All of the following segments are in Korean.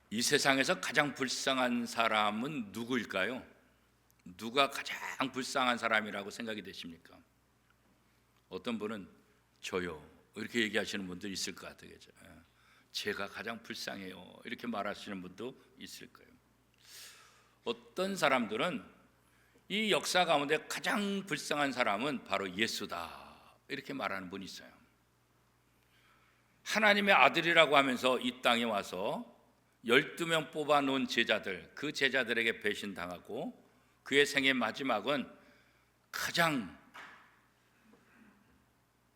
이 세상에서 가장 불쌍한 사람은 누구일까요? 누가 가장 불쌍한 사람이라고 생각이 되십니까? 어떤 분은 저요 이렇게 얘기하시는 분도 있을 것 같아요. 그죠? 제가 가장 불쌍해요 이렇게 말하시는 분도 있을 거예요. 어떤 사람들은 이 역사 가운데 가장 불쌍한 사람은 바로 예수다 이렇게 말하는 분이 있어요. 하나님의 아들이라고 하면서 이 땅에 와서 12명 뽑아놓은 제자들, 그 제자들에게 배신당하고 그의 생의 마지막은 가장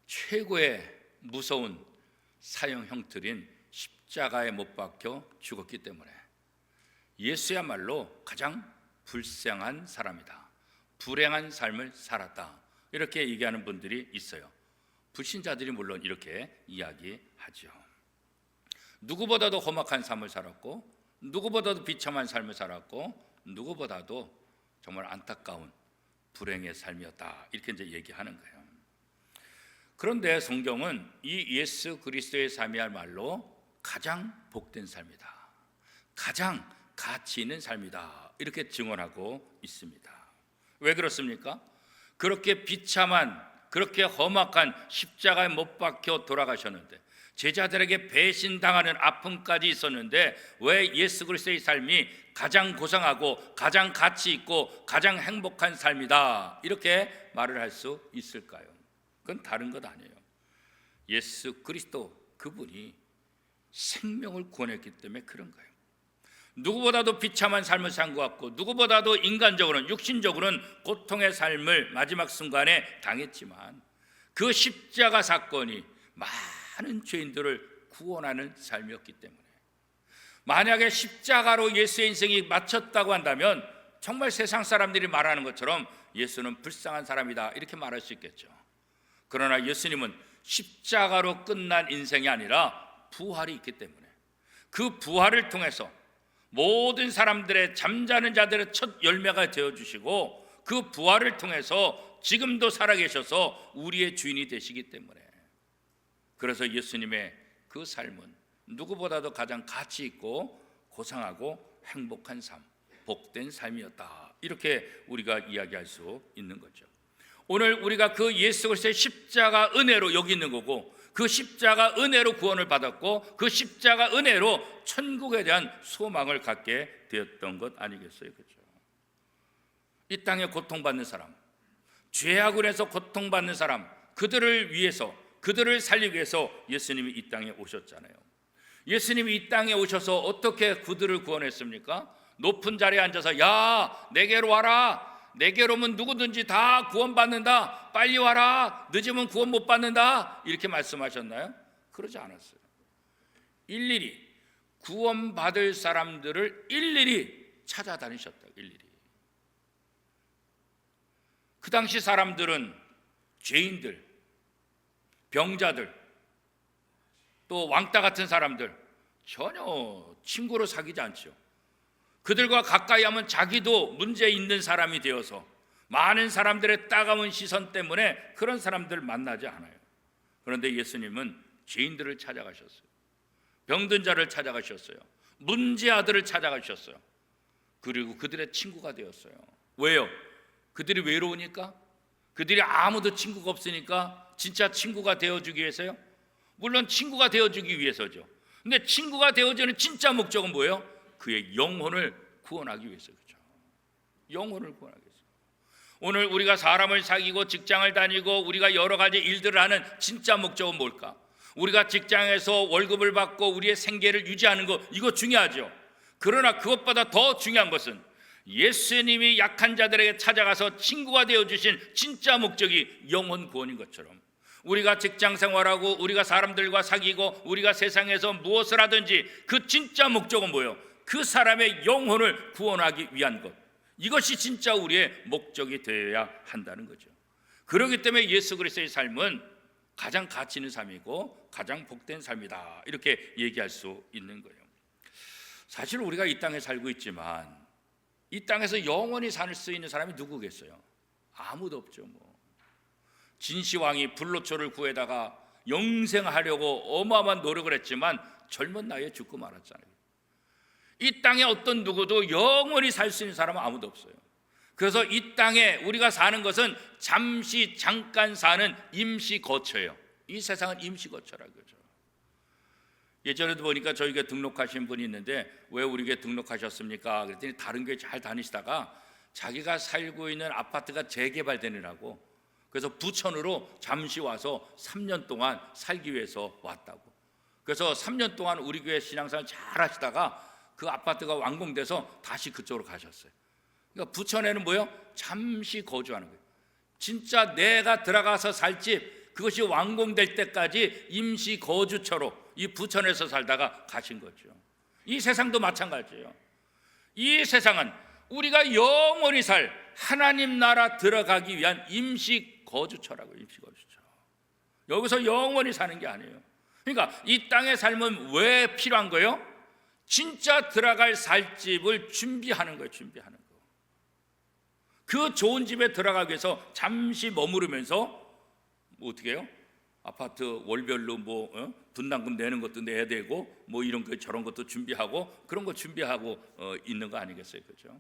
최고의 무서운 사형 형틀인 십자가에 못 박혀 죽었기 때문에 예수야말로 가장 불쌍한 사람이다, 불행한 삶을 살았다 이렇게 얘기하는 분들이 있어요. 불신자들이 물론 이렇게 이야기하죠. 누구보다도 험악한 삶을 살았고 누구보다도 비참한 삶을 살았고 누구보다도 정말 안타까운 불행의 삶이었다 이렇게 이제 얘기하는 거예요. 그런데 성경은 이 예수 그리스도의 삶이야말로 가장 복된 삶이다, 가장 가치 있는 삶이다 이렇게 증언하고 있습니다. 왜 그렇습니까? 그렇게 비참한, 그렇게 험악한 십자가에 못 박혀 돌아가셨는데, 제자들에게 배신당하는 아픔까지 있었는데 왜 예수 그리스도의 삶이 가장 고상하고 가장 가치 있고 가장 행복한 삶이다 이렇게 말을 할 수 있을까요? 그건 다른 것 아니에요. 예수 그리스도 그분이 생명을 구원했기 때문에 그런 거예요. 누구보다도 비참한 삶을 산 것 같고 누구보다도 인간적으로는, 육신적으로는 고통의 삶을 마지막 순간에 당했지만 그 십자가 사건이 많은 죄인들을 구원하는 삶이었기 때문에, 만약에 십자가로 예수의 인생이 마쳤다고 한다면 정말 세상 사람들이 말하는 것처럼 예수는 불쌍한 사람이다 이렇게 말할 수 있겠죠. 그러나 예수님은 십자가로 끝난 인생이 아니라 부활이 있기 때문에 그 부활을 통해서 모든 사람들의, 잠자는 자들의 첫 열매가 되어주시고 그 부활을 통해서 지금도 살아계셔서 우리의 주인이 되시기 때문에, 그래서 예수님의 그 삶은 누구보다도 가장 가치 있고 고상하고 행복한 삶, 복된 삶이었다 이렇게 우리가 이야기할 수 있는 거죠. 오늘 우리가 그 예수 그리스도의 십자가 은혜로 여기 있는 거고, 그 십자가 은혜로 구원을 받았고 그 십자가 은혜로 천국에 대한 소망을 갖게 되었던 것 아니겠어요? 그렇죠? 이 땅에 고통받는 사람, 죄악으로 해서 고통받는 사람, 그들을 위해서, 그들을 살리기 위해서 예수님이 이 땅에 오셨잖아요. 예수님이 이 땅에 오셔서 어떻게 그들을 구원했습니까? 높은 자리에 앉아서 야 내게로 와라, 내게로 오면 누구든지 다 구원받는다, 빨리 와라, 늦으면 구원 못 받는다 이렇게 말씀하셨나요? 그러지 않았어요. 일일이 구원받을 사람들을 일일이 찾아다니셨다. 일일이. 그 당시 사람들은 죄인들, 병자들, 또 왕따 같은 사람들 전혀 친구로 사귀지 않죠. 그들과 가까이 하면 자기도 문제 있는 사람이 되어서 많은 사람들의 따가운 시선 때문에 그런 사람들을 만나지 않아요. 그런데 예수님은 죄인들을 찾아가셨어요. 병든 자를 찾아가셨어요. 문제아들을 찾아가셨어요. 그리고 그들의 친구가 되었어요. 왜요? 그들이 외로우니까? 그들이 아무도 친구가 없으니까 진짜 친구가 되어주기 위해서요? 물론 친구가 되어주기 위해서죠. 근데 친구가 되어주는 진짜 목적은 뭐예요? 그의 영혼을 구원하기 위해서. 그렇죠? 영혼을 구원하기 위해서. 오늘 우리가 사람을 사귀고 직장을 다니고 우리가 여러 가지 일들을 하는 진짜 목적은 뭘까? 우리가 직장에서 월급을 받고 우리의 생계를 유지하는 것, 이거 중요하죠. 그러나 그것보다 더 중요한 것은 예수님이 약한 자들에게 찾아가서 친구가 되어주신 진짜 목적이 영혼 구원인 것처럼, 우리가 직장 생활하고 우리가 사람들과 사귀고 우리가 세상에서 무엇을 하든지 그 진짜 목적은 뭐예요? 그 사람의 영혼을 구원하기 위한 것, 이것이 진짜 우리의 목적이 되어야 한다는 거죠. 그렇기 때문에 예수 그리스도의 삶은 가장 가치 있는 삶이고 가장 복된 삶이다 이렇게 얘기할 수 있는 거예요. 사실 우리가 이 땅에 살고 있지만 이 땅에서 영원히 살 수 있는 사람이 누구겠어요? 아무도 없죠. 진시황이 불로초를 구해다가 영생하려고 어마어마한 노력을 했지만 젊은 나이에 죽고 말았잖아요. 이 땅에 어떤 누구도 영원히 살 수 있는 사람은 아무도 없어요. 그래서 이 땅에 우리가 사는 것은 잠시 잠깐 사는 임시 거처예요. 이 세상은 임시 거처라는 거죠. 예전에도 보니까 저희 교회 등록하신 분이 있는데 왜 우리 교회 등록하셨습니까? 그랬더니 다른 교회 잘 다니시다가 자기가 살고 있는 아파트가 재개발되느라고 그래서 부천으로 잠시 와서 3년 동안 살기 위해서 왔다고. 그래서 3년 동안 우리 교회 신앙생활 잘 하시다가 그 아파트가 완공돼서 다시 그쪽으로 가셨어요. 그러니까 부천에는 뭐예요? 잠시 거주하는 거예요. 진짜 내가 들어가서 살 집, 그것이 완공될 때까지 임시 거주처로 이 부천에서 살다가 가신 거죠. 이 세상도 마찬가지예요. 이 세상은 우리가 영원히 살 하나님 나라 들어가기 위한 임시 거주처라고요. 임시 거주처. 여기서 영원히 사는 게 아니에요. 그러니까 이 땅의 삶은 왜 필요한 거예요? 진짜 들어갈 살 집을 준비하는 거예요. 준비하는 거. 그 좋은 집에 들어가기 위해서 잠시 머무르면서 어떻게 해요? 아파트 월별로 분담금 내는 것도 내야 되고 이런 거 저런 것도 준비하고 그런 거 준비하고 있는 거 아니겠어요? 그렇죠?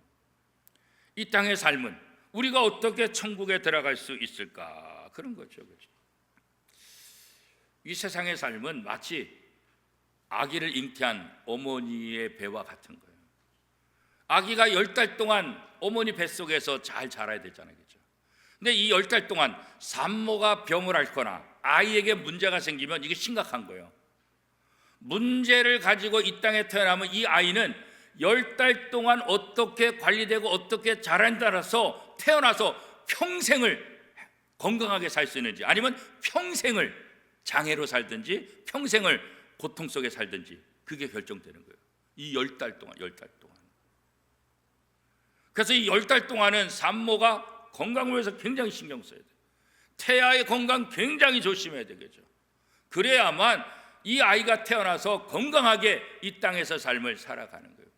이 땅의 삶은 우리가 어떻게 천국에 들어갈 수 있을까? 그런 거죠. 그렇죠? 이 세상의 삶은 마치 아기를 잉태한 어머니의 배와 같은 거예요. 아기가 10달 동안 어머니 뱃속에서 잘 자라야 되잖아요. 그렇죠? 근데 이 10달 동안 산모가 병을 앓거나 아이에게 문제가 생기면 이게 심각한 거예요. 문제를 가지고 이 땅에 태어나면 이 아이는 10달 동안 어떻게 관리되고 어떻게 자라느냐에 따라서 태어나서 평생을 건강하게 살 수 있는지 아니면 평생을 장애로 살든지 평생을 고통 속에 살든지 그게 결정되는 거예요. 이 10달 동안. 그래서 이 10달 동안은 산모가 건강을 위해서 굉장히 신경 써야 돼요. 태아의 건강 굉장히 조심해야 되겠죠. 그래야만 이 아이가 태어나서 건강하게 이 땅에서 삶을 살아가는 거예요.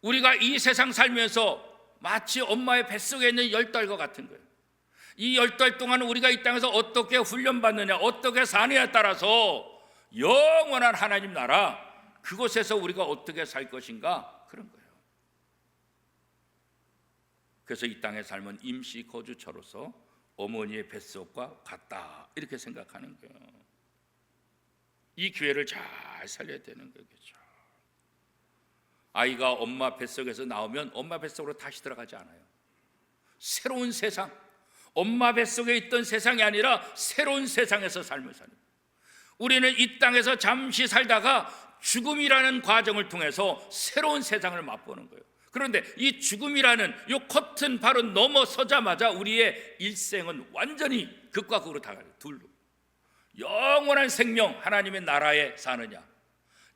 우리가 이 세상 살면서 마치 엄마의 뱃속에 있는 10달과 같은 거예요. 이 10달 동안 우리가 이 땅에서 어떻게 훈련받느냐, 어떻게 사느냐에 따라서 영원한 하나님 나라, 그곳에서 우리가 어떻게 살 것인가, 그런 거예요. 그래서 이 땅의 삶은 임시 거주처로서 어머니의 뱃속과 같다, 이렇게 생각하는 거예요. 이 기회를 잘 살려야 되는 거겠죠. 아이가 엄마 뱃속에서 나오면 엄마 뱃속으로 다시 들어가지 않아요. 새로운 세상, 엄마 뱃속에 있던 세상이 아니라 새로운 세상에서 삶을 사는 거예요. 우리는 이 땅에서 잠시 살다가 죽음이라는 과정을 통해서 새로운 세상을 맛보는 거예요. 그런데 이 죽음이라는 이 커튼 바로 넘어서자마자 우리의 일생은 완전히 극과 극으로 다가요. 둘로. 영원한 생명, 하나님의 나라에 사느냐,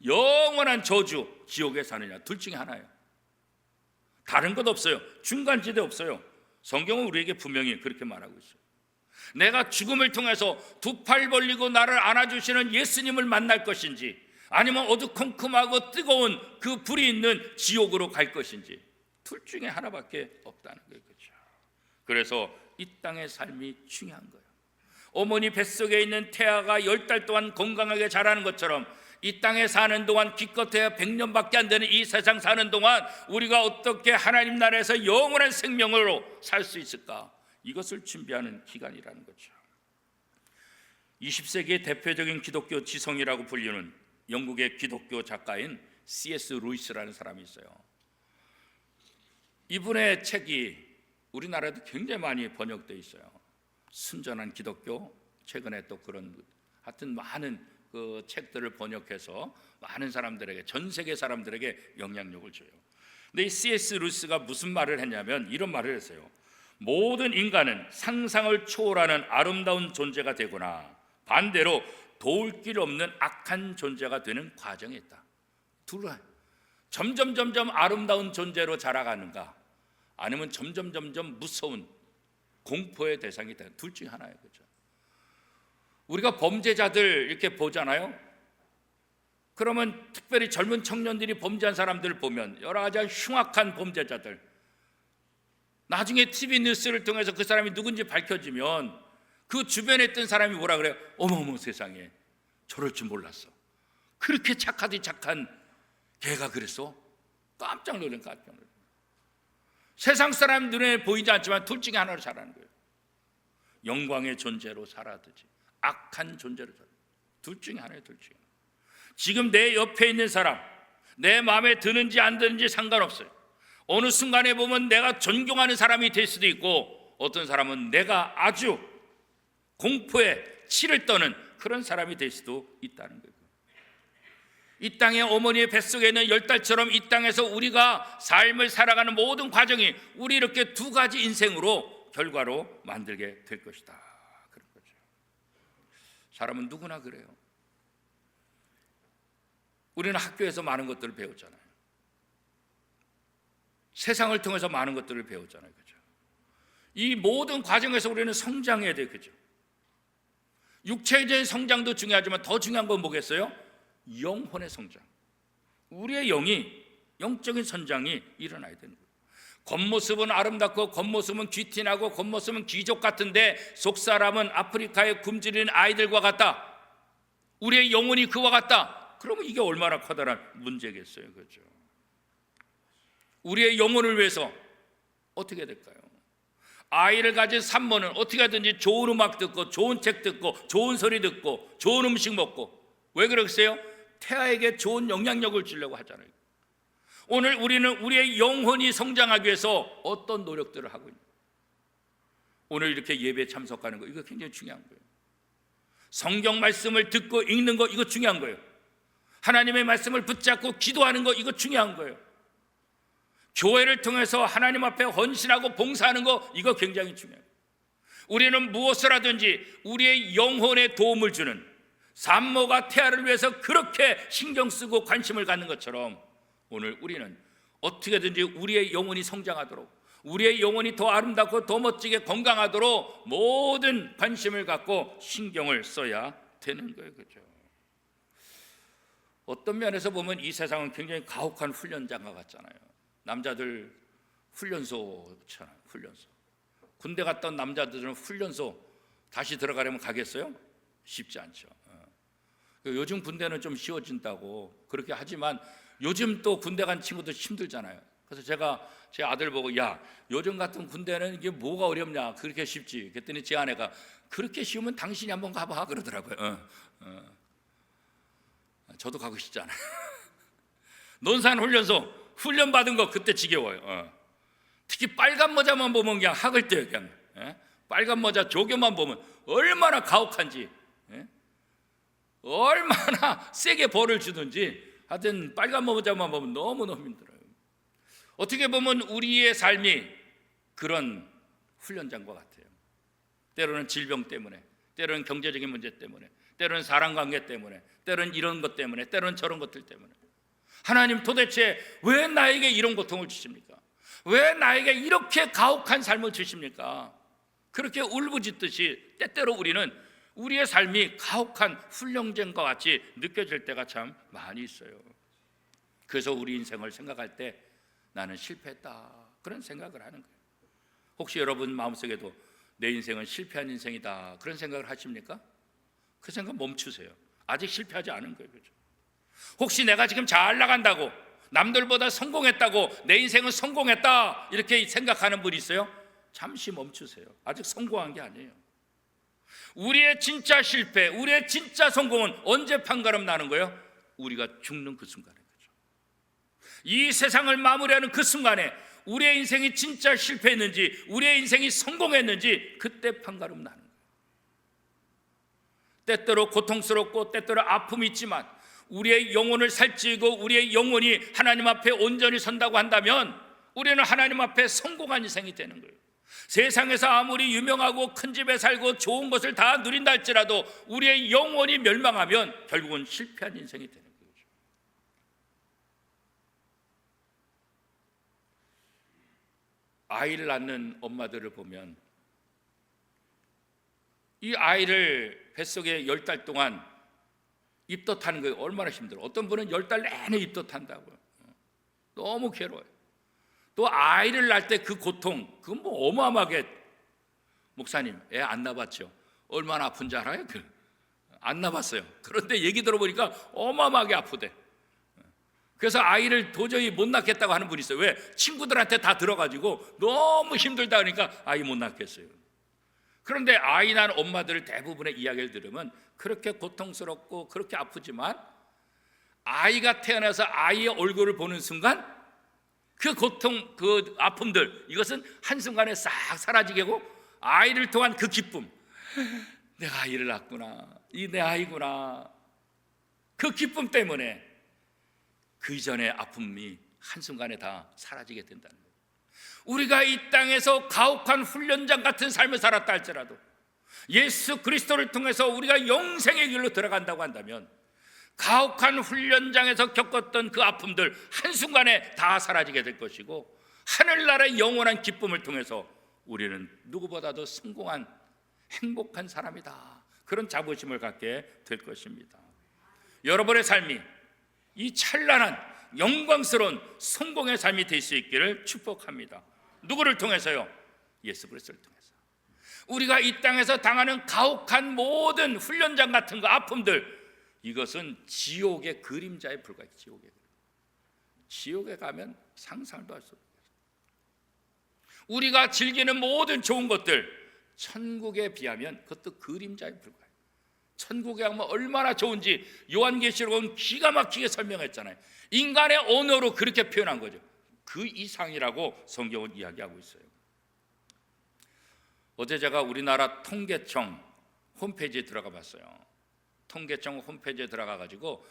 영원한 저주, 지옥에 사느냐, 둘 중에 하나예요. 다른 것 없어요. 중간지대 없어요. 성경은 우리에게 분명히 그렇게 말하고 있어요. 내가 죽음을 통해서 두 팔 벌리고 나를 안아주시는 예수님을 만날 것인지 아니면 어두컴컴하고 뜨거운 그 불이 있는 지옥으로 갈 것인지 둘 중에 하나밖에 없다는 거예요. 그렇죠? 그래서 이 땅의 삶이 중요한 거예요. 어머니 뱃속에 있는 태아가 10달 동안 건강하게 자라는 것처럼 이 땅에 사는 동안 기껏해야 100년밖에 안 되는 이 세상 사는 동안 우리가 어떻게 하나님 나라에서 영원한 생명으로 살 수 있을까? 이것을 준비하는 기간이라는 거죠. 20세기의 대표적인 기독교 지성이라고 불리는 영국의 기독교 작가인 C.S. 루이스라는 사람이 있어요. 이분의 책이 우리나라에도 굉장히 많이 번역되어 있어요. 순전한 기독교, 최근에 또 그런 하여튼 많은 그 책들을 번역해서 많은 사람들에게, 전 세계 사람들에게 영향력을 줘요. 근데 이 C.S. 루이스가 무슨 말을 했냐면 이런 말을 했어요. 모든 인간은 상상을 초월하는 아름다운 존재가 되거나 반대로 도울 길 없는 악한 존재가 되는 과정에 있다. 둘은 점점 아름다운 존재로 자라가는가, 아니면 점점 무서운 공포의 대상이 되는, 둘 중에 하나예요. 그렇죠? 우리가 범죄자들 이렇게 보잖아요. 그러면 특별히 젊은 청년들이 범죄한 사람들을 보면 여러 가지 흉악한 범죄자들, 나중에 TV 뉴스를 통해서 그 사람이 누군지 밝혀지면 그 주변에 있던 사람이 뭐라 그래요? 어머머 세상에, 저럴 줄 몰랐어. 그렇게 착하디 착한 걔가 그랬어? 깜짝 놀란 깜짝 놀란. 세상 사람 눈에 보이지 않지만 둘 중에 하나로 자라는 거예요. 영광의 존재로 살아야지 악한 존재로 살아. 둘 중에 하나예요. 둘 중에. 지금 내 옆에 있는 사람, 내 마음에 드는지 안 드는지 상관없어요. 어느 순간에 보면 내가 존경하는 사람이 될 수도 있고, 어떤 사람은 내가 아주 공포에 치를 떠는 그런 사람이 될 수도 있다는 거예요. 이 땅의 어머니의 뱃속에 있는 10달처럼 이 땅에서 우리가 삶을 살아가는 모든 과정이 우리 이렇게 두 가지 인생으로 결과로 만들게 될 것이다. 그런 거죠. 사람은 누구나 그래요. 우리는 학교에서 많은 것들을 배웠잖아요. 세상을 통해서 많은 것들을 배웠잖아요. 그죠? 이 모든 과정에서 우리는 성장해야 돼요. 그죠? 육체적인 성장도 중요하지만 더 중요한 건 뭐겠어요? 영혼의 성장. 우리의 영이 영적인 성장이 일어나야 되는 거예요. 겉모습은 아름답고 겉모습은 귀티나고 겉모습은 귀족 같은데 속사람은 아프리카에 굶주린 아이들과 같다. 우리의 영혼이 그와 같다. 그러면 이게 얼마나 커다란 문제겠어요. 그렇죠? 우리의 영혼을 위해서 어떻게 될까요? 아이를 가진 산모는 어떻게 하든지 좋은 음악 듣고 좋은 책 듣고 좋은 소리 듣고 좋은 음식 먹고, 왜 그러겠어요? 태아에게 좋은 영향력을 주려고 하잖아요. 오늘 우리는 우리의 영혼이 성장하기 위해서 어떤 노력들을 하고 있냐? 오늘 이렇게 예배에 참석하는 거, 이거 굉장히 중요한 거예요. 성경 말씀을 듣고 읽는 거, 이거 중요한 거예요. 하나님의 말씀을 붙잡고 기도하는 거, 이거 중요한 거예요. 교회를 통해서 하나님 앞에 헌신하고 봉사하는 거, 이거 굉장히 중요해요. 우리는 무엇을 하든지 우리의 영혼에 도움을 주는, 산모가 태아를 위해서 그렇게 신경 쓰고 관심을 갖는 것처럼 오늘 우리는 어떻게든지 우리의 영혼이 성장하도록, 우리의 영혼이 더 아름답고 더 멋지게 건강하도록 모든 관심을 갖고 신경을 써야 되는 거예요. 그렇죠? 어떤 면에서 보면 이 세상은 굉장히 가혹한 훈련장과 같잖아요. 남자들 훈련소잖아요. 훈련소. 군대 갔다 온 남자들은 훈련소 다시 들어가려면 가겠어요? 쉽지 않죠. 요즘 군대는 좀 쉬워진다고 그렇게 하지만 요즘 또 군대 간 친구들 힘들잖아요. 그래서 제가 제 아들 보고, 야, 요즘 같은 군대는 이게 뭐가 어렵냐, 그렇게 쉽지. 그랬더니 제 아내가, 그렇게 쉬우면 당신이 한번 가봐 그러더라고요. 저도 가고 싶지 않아요. 논산 훈련소 훈련 받은 거 그때 지겨워요. 특히 빨간 모자만 보면 그냥 학을 떼요. 그냥 빨간 모자 조교만 보면 얼마나 가혹한지, 얼마나 세게 벌을 주든지, 하여튼 빨간 모자만 보면 너무너무 힘들어요. 어떻게 보면 우리의 삶이 그런 훈련장과 같아요. 때로는 질병 때문에, 때로는 경제적인 문제 때문에, 때로는 사랑관계 때문에, 때로는 이런 것 때문에, 때로는 저런 것들 때문에, 하나님 도대체 왜 나에게 이런 고통을 주십니까? 왜 나에게 이렇게 가혹한 삶을 주십니까? 그렇게 울부짖듯이 때때로 우리는 우리의 삶이 가혹한 훈련장과 같이 느껴질 때가 참 많이 있어요. 그래서 우리 인생을 생각할 때 나는 실패했다, 그런 생각을 하는 거예요. 혹시 여러분 마음속에도 내 인생은 실패한 인생이다, 그런 생각을 하십니까? 그 생각 멈추세요. 아직 실패하지 않은 거예요. 그렇죠? 혹시 내가 지금 잘 나간다고, 남들보다 성공했다고, 내 인생은 성공했다, 이렇게 생각하는 분이 있어요? 잠시 멈추세요. 아직 성공한 게 아니에요. 우리의 진짜 실패, 우리의 진짜 성공은 언제 판가름 나는 거예요? 우리가 죽는 그 순간에. 거죠. 이 세상을 마무리하는 그 순간에 우리의 인생이 진짜 실패했는지, 우리의 인생이 성공했는지, 그때 판가름 나는 거예요. 때때로 고통스럽고 때때로 아픔이 있지만 우리의 영혼을 살찌고 우리의 영혼이 하나님 앞에 온전히 선다고 한다면 우리는 하나님 앞에 성공한 인생이 되는 거예요. 세상에서 아무리 유명하고 큰 집에 살고 좋은 것을 다 누린다 할지라도 우리의 영혼이 멸망하면 결국은 실패한 인생이 되는 거죠. 아이를 낳는 엄마들을 보면 이 아이를 뱃속에 10달 동안 입덧하는 거예요. 얼마나 힘들어. 어떤 분은 10달 내내 입덧한다고요. 너무 괴로워요. 또 아이를 낳을 때 그 고통, 그건 뭐 어마어마하게. 목사님, 애 안 낳았죠? 얼마나 아픈지 알아요? 안 낳았어요. 그런데 얘기 들어보니까 어마어마하게 아프대. 그래서 아이를 도저히 못 낳겠다고 하는 분이 있어요. 왜? 친구들한테 다 들어가지고 너무 힘들다 그러니까 아이 못 낳겠어요. 그런데 아이 낳은 엄마들 대부분의 이야기를 들으면 그렇게 고통스럽고 그렇게 아프지만 아이가 태어나서 아이의 얼굴을 보는 순간 그 고통, 그 아픔들, 이것은 한순간에 싹 사라지게 하고 아이를 통한 그 기쁨, 내가 아이를 낳았구나, 이 내 아이구나, 그 기쁨 때문에 그 이전의 아픔이 한순간에 다 사라지게 된다는 거예요. 우리가 이 땅에서 가혹한 훈련장 같은 삶을 살았다 할지라도 예수 그리스도를 통해서 우리가 영생의 길로 들어간다고 한다면 가혹한 훈련장에서 겪었던 그 아픔들 한순간에 다 사라지게 될 것이고 하늘나라의 영원한 기쁨을 통해서 우리는 누구보다도 성공한 행복한 사람이다, 그런 자부심을 갖게 될 것입니다. 여러분의 삶이 이 찬란한 영광스러운 성공의 삶이 될 수 있기를 축복합니다. 누구를 통해서요? 예수 그리스도를 통해서. 우리가 이 땅에서 당하는 가혹한 모든 훈련장 같은 거 아픔들, 이것은 지옥의 그림자에 불과해요. 지옥에 가면 상상도 할 수 없어요. 우리가 즐기는 모든 좋은 것들 천국에 비하면 그것도 그림자에 불과해요. 천국에 가면 얼마나 좋은지 요한계시록은 기가 막히게 설명했잖아요. 인간의 언어로 그렇게 표현한 거죠. 그 이상이라고 성경은 이야기하고 있어요. 어제 제가 우리나라 통계청 홈페이지에 들어가 봤어요. 통계청 홈페이지에 들어가 가지고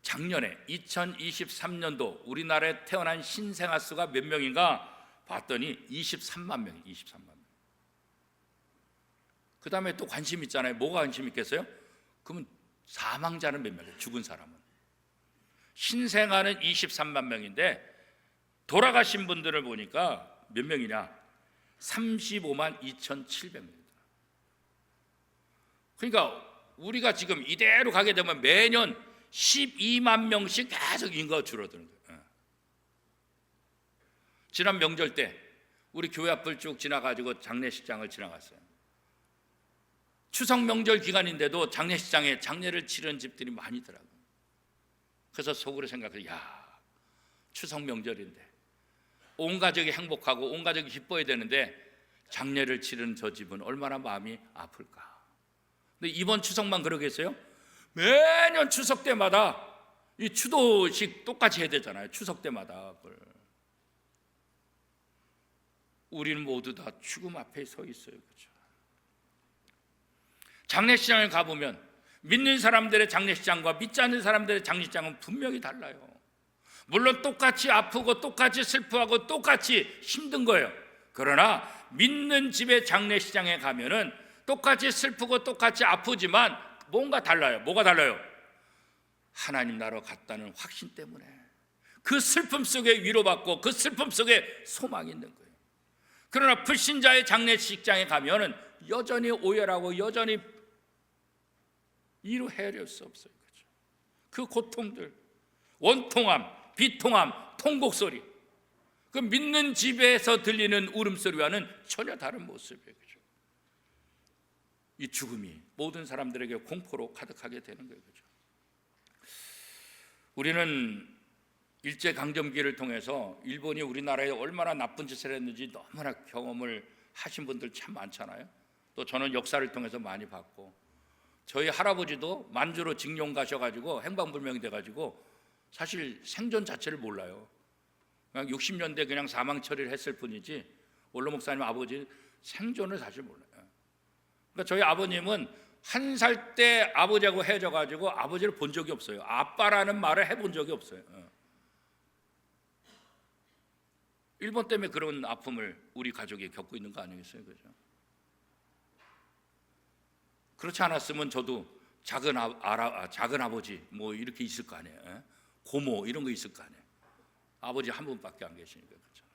작년에 2023년도 우리나라에 태어난 신생아 수가 몇 명인가 봤더니 23만 명이 23만 명. 그 다음에 또 관심 있잖아요. 뭐가 관심 있겠어요? 그러면 사망자는 몇 명이에요? 죽은 사람은. 신생아는 23만 명인데 돌아가신 분들을 보니까 몇 명이냐? 35만 2,700명이다. 그러니까 우리가 지금 이대로 가게 되면 매년 12만 명씩 계속 인구가 줄어드는 거예요. 지난 명절 때 우리 교회 앞을 쭉 지나가지고 장례식장을 지나갔어요. 추석 명절 기간인데도 장례식장에 장례를 치르는 집들이 많이더라고요. 그래서 속으로 생각해요. 야, 추석 명절인데 온 가족이 행복하고 온 가족이 기뻐야 되는데 장례를 치르는 저 집은 얼마나 마음이 아플까. 근데 이번 추석만 그러겠어요? 매년 추석 때마다 이 추도식 똑같이 해야 되잖아요. 추석 때마다 그걸. 우리는 모두 다 죽음 앞에 서 있어요. 그렇죠? 장례식장을 가보면 믿는 사람들의 장례식장과 믿지 않는 사람들의 장례식장은 분명히 달라요. 물론 똑같이 아프고 똑같이 슬퍼하고 똑같이 힘든 거예요. 그러나 믿는 집의 장례식장에 가면은 똑같이 슬프고 똑같이 아프지만 뭔가 달라요. 뭐가 달라요? 하나님 나라로 갔다는 확신 때문에 그 슬픔 속에 위로받고 그 슬픔 속에 소망이 있는 거예요. 그러나 불신자의 장례식장에 가면은 여전히 오열하고 여전히 이루 헤아릴 수 없어요. 그렇죠? 그 고통들, 원통함, 비통함, 통곡소리, 그 믿는 집에서 들리는 울음소리와는 전혀 다른 모습이에요. 그렇죠? 이 죽음이 모든 사람들에게 공포로 가득하게 되는 거예요. 그렇죠? 우리는 일제강점기를 통해서 일본이 우리나라에 얼마나 나쁜 짓을 했는지 너무나 경험을 하신 분들 참 많잖아요. 또 저는 역사를 통해서 많이 봤고, 저희 할아버지도 만주로 징용 가셔가지고 행방불명이 돼가지고 사실 생존 자체를 몰라요. 그냥 60년대 그냥 사망 처리를 했을 뿐이지 원로 목사님 아버지 생존을 사실 몰라요. 그러니까 저희 아버님은 1살 때 아버지하고 헤어져가지고 아버지를 본 적이 없어요. 아빠라는 말을 해본 적이 없어요. 일본 때문에 그런 아픔을 우리 가족이 겪고 있는 거 아니겠어요? 그죠? 그렇지 않았으면 저도 작은 아버지 뭐 이렇게 있을 거 아니에요. 고모 이런 거 있을 거 아니에요. 아버지 한 분밖에 안 계시니까. 그렇잖아요.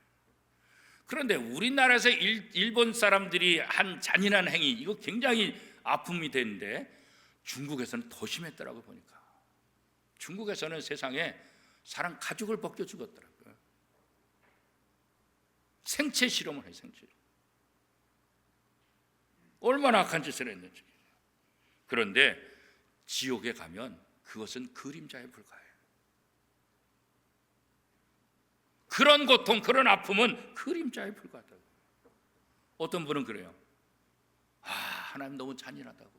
그런데 우리나라에서 일본 사람들이 한 잔인한 행위, 이거 굉장히 아픔이 되는데 중국에서는 더 심했더라고요. 보니까 중국에서는 세상에 사람 가죽을 벗겨 죽었더라고요. 생체 실험을 해요. 생체. 얼마나 악한 짓을 했는지. 그런데 지옥에 가면 그것은 그림자에 불과해요. 그런 고통, 그런 아픔은 그림자에 불과하다고. 어떤 분은 그래요. 하나님 너무 잔인하다고.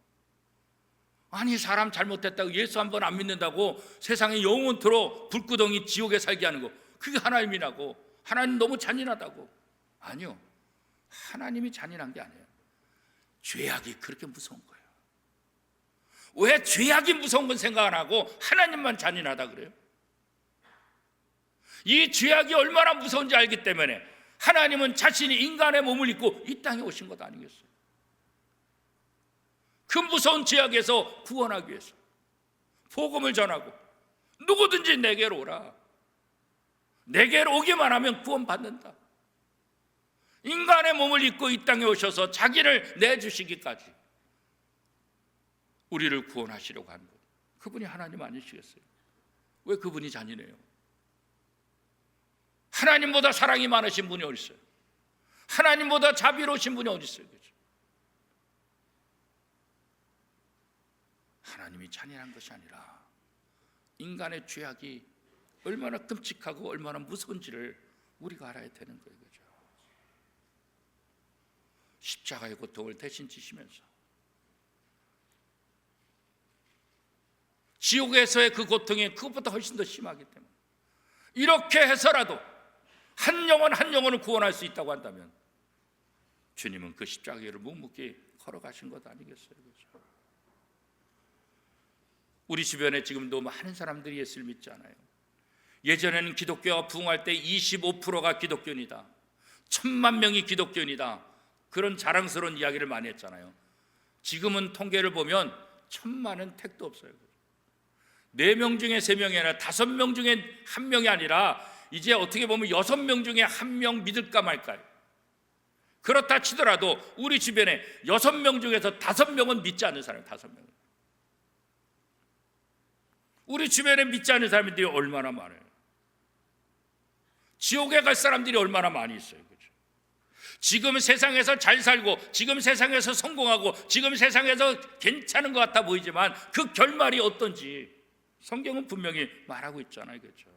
아니, 사람 잘못했다고 예수 한 번 안 믿는다고 세상에 영원토록 불구덩이 지옥에 살게 하는 거, 그게 하나님이라고. 하나님 너무 잔인하다고. 아니요, 하나님이 잔인한 게 아니에요. 죄악이 그렇게 무서운 거예요. 왜 죄악이 무서운 건 생각 안 하고 하나님만 잔인하다 그래요? 이 죄악이 얼마나 무서운지 알기 때문에 하나님은 자신이 인간의 몸을 입고 이 땅에 오신 것 아니겠어요? 그 무서운 죄악에서 구원하기 위해서 복음을 전하고 누구든지 내게로 오라. 내게로 오기만 하면 구원받는다. 인간의 몸을 입고 이 땅에 오셔서 자기를 내주시기까지 우리를 구원하시려고 하는 것, 그분이 하나님 아니시겠어요? 왜 그분이 잔인해요? 하나님보다 사랑이 많으신 분이 어디 있어요? 하나님보다 자비로우신 분이 어디 있어요? 그렇죠? 하나님이 잔인한 것이 아니라 인간의 죄악이 얼마나 끔찍하고 얼마나 무서운지를 우리가 알아야 되는 거예요. 그렇죠? 십자가의 고통을 대신 지시면서 지옥에서의 그 고통이 그것보다 훨씬 더 심하기 때문에 이렇게 해서라도 한 영혼을 구원할 수 있다고 한다면 주님은 그 십자가를 묵묵히 걸어가신 것 아니겠어요? 그렇죠? 우리 주변에 지금도 많은 사람들이 예수를 믿지 않아요. 예전에는 기독교가 부흥할 때 25%가 기독교인이다, 1000만 명이 기독교인이다, 그런 자랑스러운 이야기를 많이 했잖아요. 지금은 통계를 보면 1000만은 택도 없어요. 4명 중에 3명이 아니라 5명 중에 1명이 아니라 이제 어떻게 보면 6명 중에 1명 믿을까 말까요. 그렇다 치더라도 우리 주변에 6명 중에서 5명은 믿지 않는 사람이에요. 5명은. 우리 주변에 믿지 않는 사람들이 얼마나 많아요. 지옥에 갈 사람들이 얼마나 많이 있어요. 그렇죠? 지금 세상에서 잘 살고 지금 세상에서 성공하고 지금 세상에서 괜찮은 것 같아 보이지만 그 결말이 어떤지 성경은 분명히 말하고 있잖아요. 그렇죠?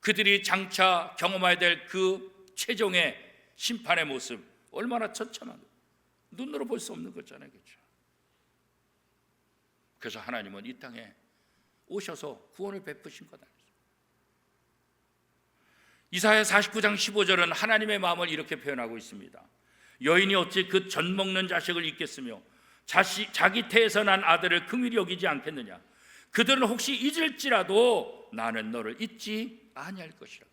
그들이 장차 경험해야 될 그 최종의 심판의 모습 얼마나 처참한, 눈으로 볼 수 없는 거잖아요. 그렇죠? 그래서 하나님은 이 땅에 오셔서 구원을 베푸신 것 아니에요. 이사야 49장 15절은 하나님의 마음을 이렇게 표현하고 있습니다. 여인이 어찌 그 젖 먹는 자식을 잊겠으며 자기 태에서 난 아들을 긍휼히 여기지 않겠느냐. 그들은 혹시 잊을지라도 나는 너를 잊지 아니할 것이라.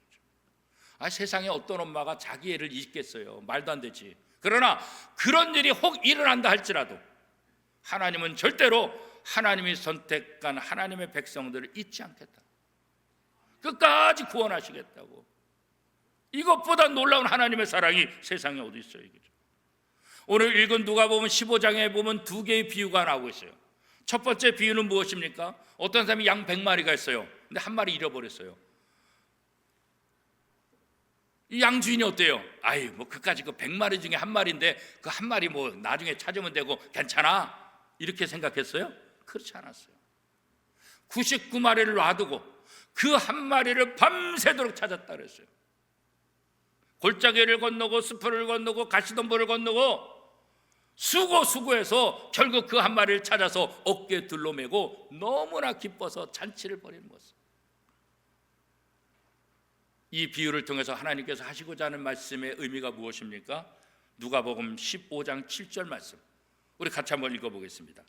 세상에 어떤 엄마가 자기 애를 잊겠어요? 말도 안 되지. 그러나 그런 일이 혹 일어난다 할지라도 하나님은 절대로 하나님이 선택한 하나님의 백성들을 잊지 않겠다. 끝까지 구원하시겠다고. 이것보다 놀라운 하나님의 사랑이 세상에 어디 있어요? 오늘 읽은 누가복음 15장에 보면 2개의 비유가 나오고 있어요. 첫 번째 비유는 무엇입니까? 어떤 사람이 양 100마리가 있어요. 근데 한 마리 잃어버렸어요. 이 양 주인이 어때요? 그까지 그 100마리 중에 한 마리인데 그 한 마리 나중에 찾으면 되고 괜찮아, 이렇게 생각했어요? 그렇지 않았어요. 99마리를 놔두고 그 한 마리를 밤새도록 찾았다 그랬어요. 골짜기를 건너고 숲을 건너고 가시덤불을 건너고 수고해서 결국 그 한 마리를 찾아서 어깨에 둘러매고 너무나 기뻐서 잔치를 벌이는 모습. 이 비유를 통해서 하나님께서 하시고자 하는 말씀의 의미가 무엇입니까? 누가복음 15장 7절 말씀, 우리 같이 한번 읽어보겠습니다.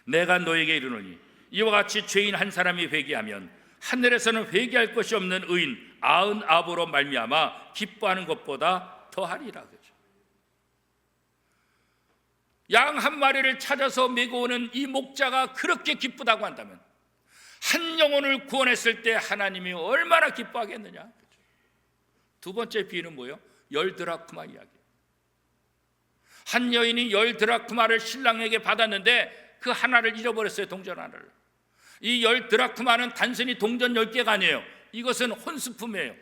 내가 너에게 이르노니 이와 같이 죄인 한 사람이 회개하면 하늘에서는 회개할 것이 없는 의인 99로 말미암아 기뻐하는 것보다 더하리라. 양 한 마리를 찾아서 메고 오는 이 목자가 그렇게 기쁘다고 한다면 한 영혼을 구원했을 때 하나님이 얼마나 기뻐하겠느냐. 두 번째 비유는 뭐예요? 10드라크마 이야기. 한 여인이 10드라크마를 신랑에게 받았는데 그 하나를 잃어버렸어요. 동전 하나를. 이 10드라크마는 단순히 동전 10개가 아니에요. 이것은 혼수품이에요.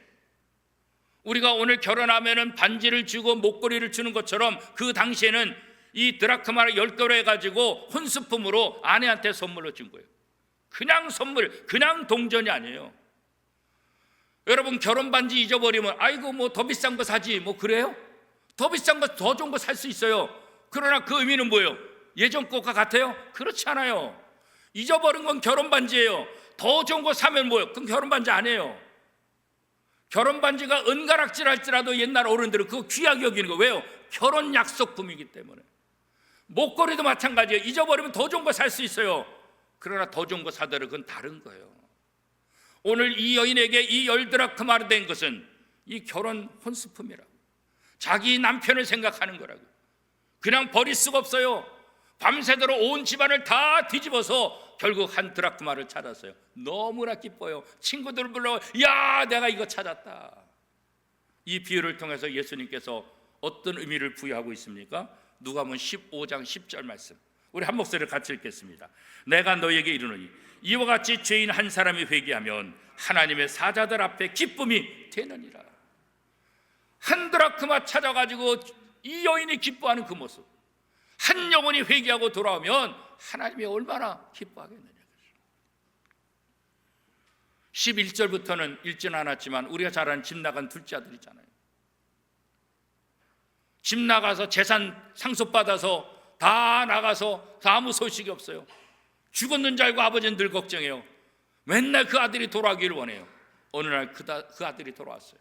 우리가 오늘 결혼하면 반지를 주고 목걸이를 주는 것처럼 그 당시에는 이 드라크마를 10개로 해가지고 혼수품으로 아내한테 선물로 준 거예요. 그냥 선물, 그냥 동전이 아니에요. 여러분 결혼 반지 잊어버리면 아이고 뭐 더 비싼 거 사지 뭐 그래요? 더 비싼 거 더 좋은 거 살 수 있어요. 그러나 그 의미는 뭐예요? 예전 것과 같아요? 그렇지 않아요. 잊어버린 건 결혼 반지예요. 더 좋은 거 사면 뭐예요? 그럼 결혼 반지 아니에요. 결혼 반지가 은가락질 할지라도 옛날 어른들은 그거 귀하게 여기는 거. 왜요? 결혼 약속품이기 때문에. 목걸이도 마찬가지예요. 잊어버리면 더 좋은 거 살 수 있어요. 그러나 더 좋은 거 사더라도 그건 다른 거예요. 오늘 이 여인에게 이 10드라크마를 된 것은 이 결혼 혼수품이라고, 자기 남편을 생각하는 거라고. 그냥 버릴 수가 없어요. 밤새도록 온 집안을 다 뒤집어서 결국 한 드라크마를 찾았어요. 너무나 기뻐요. 친구들을 불러, 야 내가 이거 찾았다. 이 비유를 통해서 예수님께서 어떤 의미를 부여하고 있습니까? 누가복음 15장 10절 말씀, 우리 한 목소리를 같이 읽겠습니다. 내가 너에게 이르노니 이와 같이 죄인 한 사람이 회개하면 하나님의 사자들 앞에 기쁨이 되느니라. 한 드라크마 찾아가지고 이 여인이 기뻐하는 그 모습, 한 영혼이 회개하고 돌아오면 하나님이 얼마나 기뻐하겠느냐. 11절부터는 읽지는 않았지만 우리가 잘 아는 집 나간 둘째 아들이잖아요. 집 나가서 재산 상속받아서 다 나가서 아무 소식이 없어요. 죽었는 줄 알고 아버지는 늘 걱정해요. 맨날 그 아들이 돌아오기를 원해요. 어느 날 그 아들이 돌아왔어요.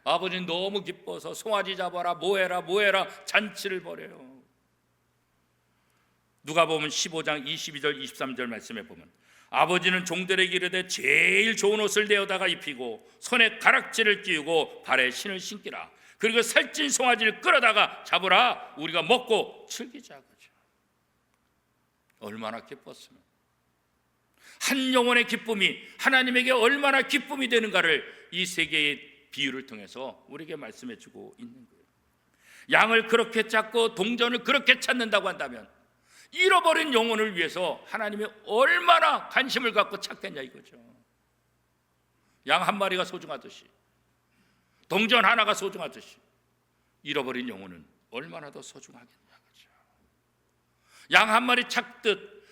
아버지는 너무 기뻐서 송아지 잡아라 뭐해라 잔치를 벌여요. 누가복음 15장 22절 23절 말씀에 보면 아버지는 종들에게 이르되 제일 좋은 옷을 내어다가 입히고 손에 가락지를 끼우고 발에 신을 신기라. 그리고 살찐 송아지를 끌어다가 잡으라. 우리가 먹고 즐기자. 그죠? 얼마나 기뻤으면, 한 영혼의 기쁨이 하나님에게 얼마나 기쁨이 되는가를 이 세 개의 비유를 통해서 우리에게 말씀해 주고 있는 거예요. 양을 그렇게 찾고 동전을 그렇게 찾는다고 한다면 잃어버린 영혼을 위해서 하나님이 얼마나 관심을 갖고 찾겠냐 이거죠. 양 한 마리가 소중하듯이, 동전 하나가 소중하듯이 잃어버린 영혼은 얼마나 더 소중하겠냐 그죠. 양 한 마리 찾듯,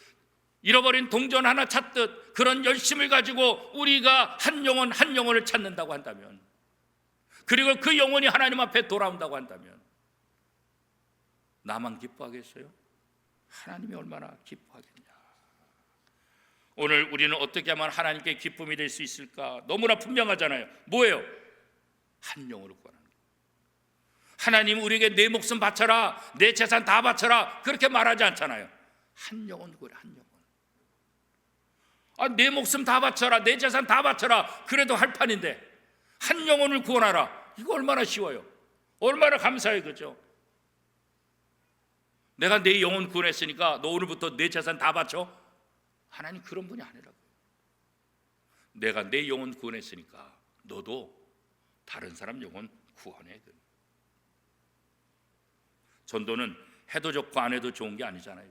잃어버린 동전 하나 찾듯 그런 열심을 가지고 우리가 한 영혼을 찾는다고 한다면, 그리고 그 영혼이 하나님 앞에 돌아온다고 한다면 나만 기뻐하겠어요? 하나님이 얼마나 기뻐하겠냐. 오늘 우리는 어떻게 하면 하나님께 기쁨이 될 수 있을까? 너무나 분명하잖아요. 뭐예요? 한 영혼을 구하는 거예요. 하나님 우리에게 내 목숨 바쳐라, 내 재산 다 바쳐라 그렇게 말하지 않잖아요. 한 영혼 구해라. 한 영혼. 내 목숨 다 바쳐라, 내 재산 다 바쳐라 그래도 할 판인데 한 영혼을 구원하라. 이거 얼마나 쉬워요. 얼마나 감사해요. 그죠? 내가 내 영혼 구원했으니까 너 오늘부터 내 재산 다 바쳐? 하나님 그런 분이 아니라고요. 내가 내 영혼 구원했으니까 너도 다른 사람 영혼 구원해야 돼. 전도는 해도 좋고 안 해도 좋은 게 아니잖아요.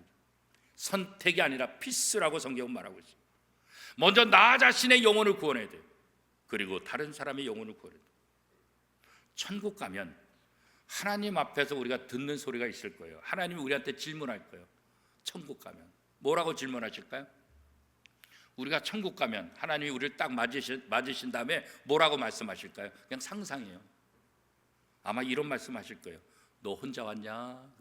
선택이 아니라 필수라고 성경은 말하고 있어요. 먼저 나 자신의 영혼을 구원해야 돼요. 그리고 다른 사람의 영혼을 구원해야 돼요. 천국 가면 하나님 앞에서 우리가 듣는 소리가 있을 거예요. 하나님이 우리한테 질문할 거예요. 천국 가면 뭐라고 질문하실까요? 우리가 천국 가면 하나님이 우리를 딱 맞으신 다음에 뭐라고 말씀하실까요? 그냥 상상이에요. 아마 이런 말씀하실 거예요. 너 혼자 왔냐?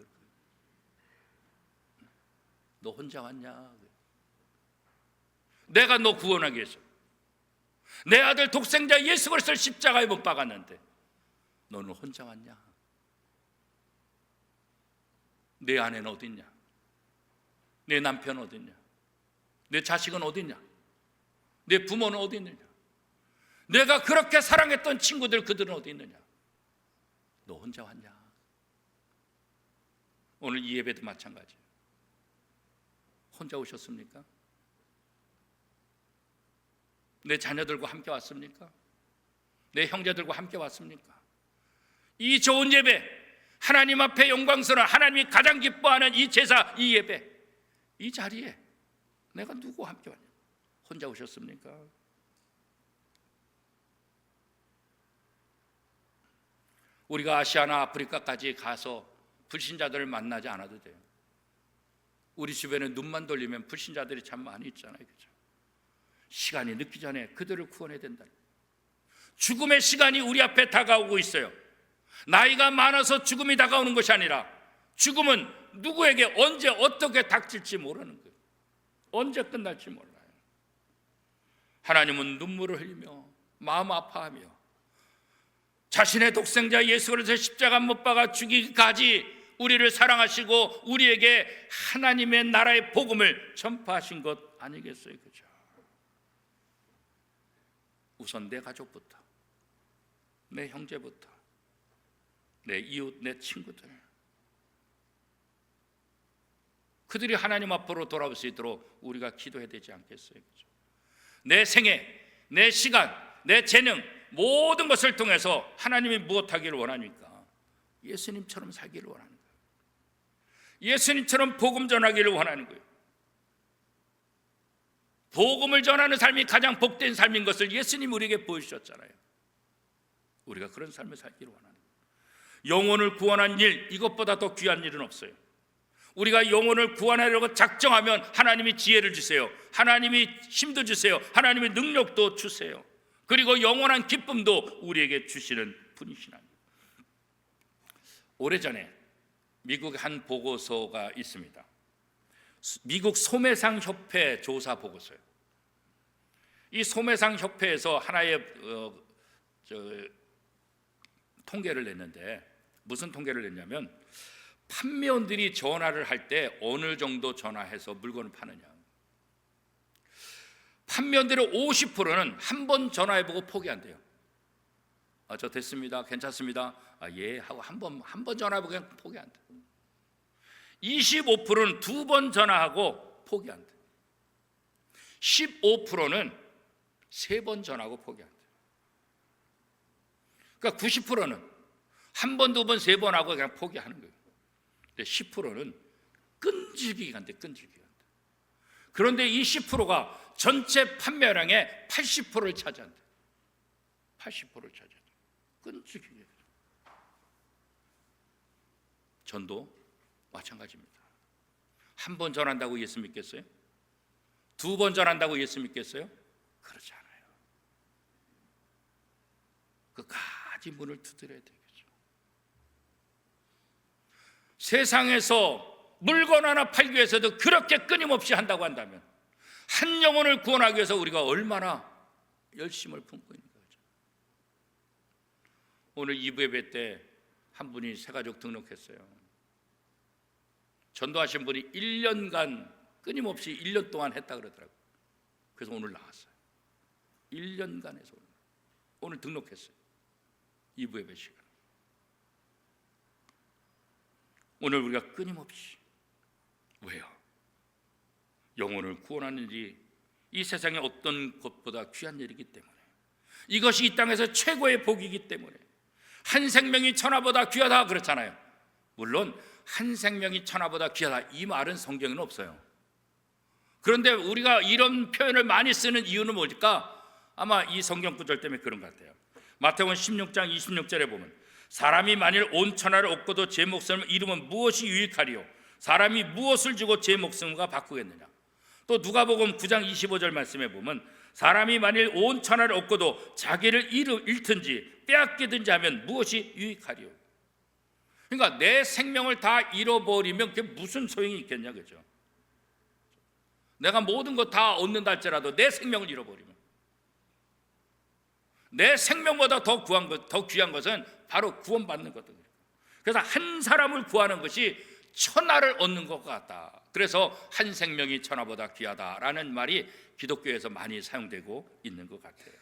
너 혼자 왔냐? 내가 너 구원하기 위해서 내 아들 독생자 예수 그리스도를 십자가에 못 박았는데 너는 혼자 왔냐? 내 아내는 어디 있냐? 내 남편은 어디 있냐? 내 자식은 어디 있냐? 내 부모는 어디 있느냐? 내가 그렇게 사랑했던 친구들 그들은 어디 있느냐? 너 혼자 왔냐? 오늘 이 예배도 마찬가지예요. 혼자 오셨습니까? 내 자녀들과 함께 왔습니까? 내 형제들과 함께 왔습니까? 이 좋은 예배, 하나님 앞에 영광스러운, 하나님이 가장 기뻐하는 이 제사, 이 예배, 이 자리에 내가 누구와 함께 왔냐? 혼자 오셨습니까? 우리가 아시아나 아프리카까지 가서 불신자들을 만나지 않아도 돼요. 우리 주변에 눈만 돌리면 불신자들이 참 많이 있잖아요. 그죠? 시간이 늦기 전에 그들을 구원해야 된다. 죽음의 시간이 우리 앞에 다가오고 있어요. 나이가 많아서 죽음이 다가오는 것이 아니라 죽음은 누구에게 언제 어떻게 닥칠지 모르는 거예요. 언제 끝날지 몰라요. 하나님은 눈물을 흘리며 마음 아파하며 자신의 독생자 예수 그리스도를 십자가 못 박아 죽이기까지 우리를 사랑하시고 우리에게 하나님의 나라의 복음을 전파하신 것 아니겠어요? 그죠? 우선 내 가족부터, 내 형제부터, 내 이웃, 내 친구들, 그들이 하나님 앞으로 돌아올 수 있도록 우리가 기도해야 되지 않겠어요? 그죠? 내 생애, 내 시간, 내 재능, 모든 것을 통해서 하나님이 무엇하기를 원하니까 예수님처럼 살기를 원하는 거예요. 예수님처럼 복음 전하기를 원하는 거예요. 복음을 전하는 삶이 가장 복된 삶인 것을 예수님 우리에게 보여주셨잖아요. 우리가 그런 삶을 살기를 원하는 거예요. 영혼을 구원한 일, 이것보다 더 귀한 일은 없어요. 우리가 영혼을 구원하려고 작정하면 하나님이 지혜를 주세요. 하나님이 힘도 주세요. 하나님이 능력도 주세요. 그리고 영원한 기쁨도 우리에게 주시는 분이시나요. 오래전에 미국의 한 보고서가 있습니다. 미국 소매상 협회 조사 보고서요. 이 소매상 협회에서 하나의 통계를 냈는데, 무슨 통계를 냈냐면 판매원들이 전화를 할 때 어느 정도 전화해서 물건을 파느냐. 판매원들의 50%는 한 번 전화해보고 포기한대요. 저 됐습니다, 괜찮습니다, 예 하고 한 번 전화해보고 그냥 포기한다. 25%는 두 번 전화하고 포기한다. 15%는 세 번 전화하고 포기한다. 그러니까 90%는 한 번, 두 번, 세 번 하고 그냥 포기하는 거예요. 근데 10%는 끈질기게 간대, 끈질기게 간다. 그런데 이 10%가 전체 판매량의 80%를 차지한다. 80%를 차지한다. 끈질기게. 전도 마찬가지입니다. 한 번 전한다고 예수 믿겠어요? 두 번 전한다고 예수 믿겠어요? 그렇지 않아요. 끝까지 문을 두드려야 되겠죠. 세상에서 물건 하나 팔기 위해서도 그렇게 끊임없이 한다고 한다면 한 영혼을 구원하기 위해서 우리가 얼마나 열심을 품고 있는 거죠. 오늘 2부 예배 때 한 분이 새가족 등록했어요. 전도하신 분이 1년간 끊임없이 1년 동안 했다 그러더라고요. 그래서 오늘 나왔어요. 1년간 해서 오늘 등록했어요. 2부 예배 시간. 오늘 우리가 끊임없이, 왜요? 영혼을 구원하는 일이 이 세상에 어떤 것보다 귀한 일이기 때문에, 이것이 이 땅에서 최고의 복이기 때문에, 한 생명이 천하보다 귀하다 그렇잖아요. 물론 한 생명이 천하보다 귀하다 이 말은 성경에는 없어요. 그런데 우리가 이런 표현을 많이 쓰는 이유는 뭘까? 아마 이 성경 구절 때문에 그런 것 같아요. 마태복음 16장 26절에 보면 사람이 만일 온 천하를 얻고도 제 목숨을 잃으면 무엇이 유익하리요? 사람이 무엇을 주고 제 목숨과 바꾸겠느냐? 또 누가복음 9장 25절 말씀에 보면 사람이 만일 온 천하를 얻고도 자기를 잃든지 빼앗기든지 하면 무엇이 유익하리요? 그러니까 내 생명을 다 잃어버리면 그게 무슨 소용이 있겠냐, 그죠? 내가 모든 거 다 얻는다 할지라도 내 생명을 잃어버리면, 내 생명보다 더 귀한 것은 바로 구원받는 거거든요. 그래서 한 사람을 구하는 것이 천하를 얻는 것 같다. 그래서 한 생명이 천하보다 귀하다라는 말이 기독교에서 많이 사용되고 있는 것 같아요.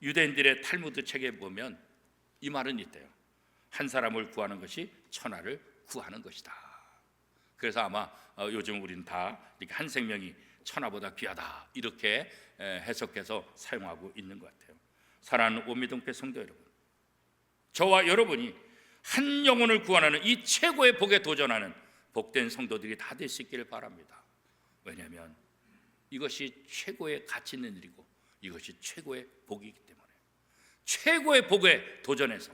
유대인들의 탈무드 책에 보면 이 말은 있대요. 한 사람을 구하는 것이 천하를 구하는 것이다. 그래서 아마 요즘 우리는 다 이렇게 한 생명이 천하보다 귀하다 이렇게 해석해서 사용하고 있는 것 같아요. 사랑하는 오미동교 성도 여러분, 저와 여러분이 한 영혼을 구원하는 이 최고의 복에 도전하는 복된 성도들이 다 될 수 있기를 바랍니다. 왜냐하면 이것이 최고의 가치 있는 일이고 이것이 최고의 복이기 때문에, 최고의 복에 도전해서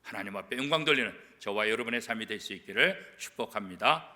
하나님 앞에 영광 돌리는 저와 여러분의 삶이 될 수 있기를 축복합니다.